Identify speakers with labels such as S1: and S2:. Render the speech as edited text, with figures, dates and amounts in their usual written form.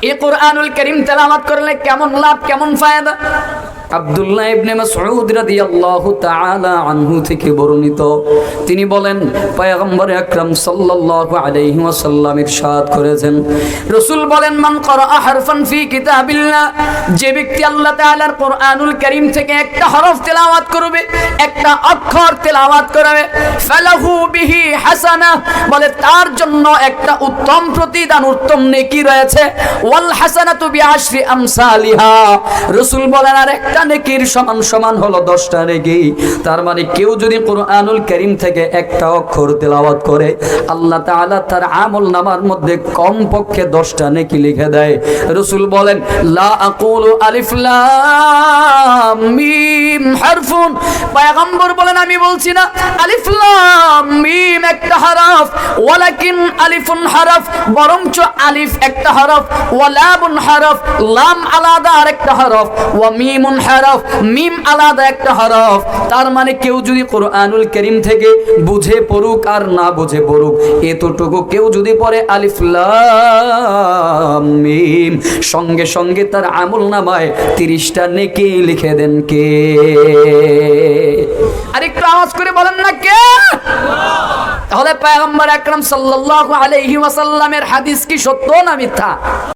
S1: এই কোরআনুল কারীম তেলাওয়াত করলে কেমন লাভ, কেমন ফায়দা? আব্দুল্লাহ ইবনে মাসউদ রাদিয়াল্লাহু তাআলা আনহু থেকে বর্ণিত, তিনি বলেন পয়গম্বর আকরাম সাল্লাল্লাহু আলাইহি ওয়াসাল্লাম ইরশাদ করেছেন, রাসূল বলেন, মান ক্বারা হারফান ফি কিতাবিল্লাহ, যে ব্যক্তি আল্লাহ তাআলার কোরআনুল কারীম থেকে একটা হরফ তেলাওয়াত করবে, একটা অক্ষর তেলাওয়াত করবে, ফালাহু বিহি হাসানাহ, বলে তার জন্য একটা উত্তম প্রতিদান, উত্তম নেকি রয়েছে। ওয়াল হাসানাতু বিআশরি আমসালিহা, রাসূল বলেন আর একটা নেকির সমান সমান হলো 10টা নেকি। তার মানে কেউ যদি কোরআনুল কারীম থেকে একটা অক্ষর তেলাওয়াত করে, আল্লাহ তাআলা তার আমলনামার মধ্যে কমপক্ষে 10টা নেকি লিখে দেয়। রাসূল বলেন, লা আকুলু আলিফ লাম মিম হারফুন, পয়গম্বর বলেন আমি বলছি না আলিফ লাম মিম একটা হরফ, ওয়ালাকিন আলিফুন হরফ, বরঞ্চ আলিফ একটা হরফ, ওয়া লামুন হরফ, লাম আলাদা আরেকটা হরফ, ওয়া মিমুন হরফ, মিম আলাদা একটা হরফ। তার মানে কেউ যদি কোরআনুল কারীম থেকে বুঝে পড়ুক আর না বুঝে পড়ুক, এতটুকু কেউ যদি পড়ে আলিফ লাম মিম, সঙ্গে সঙ্গে তার আমলনামায় 30টা নেকি লিখে দেন কে? আর একটু আওয়াজ করে বলেন না কে? তাহলে পয়গম্বর আকরাম সাল্লাল্লাহু আলাইহি ওয়াসাল্লামের হাদিস কি সত্য না মিথ্যা?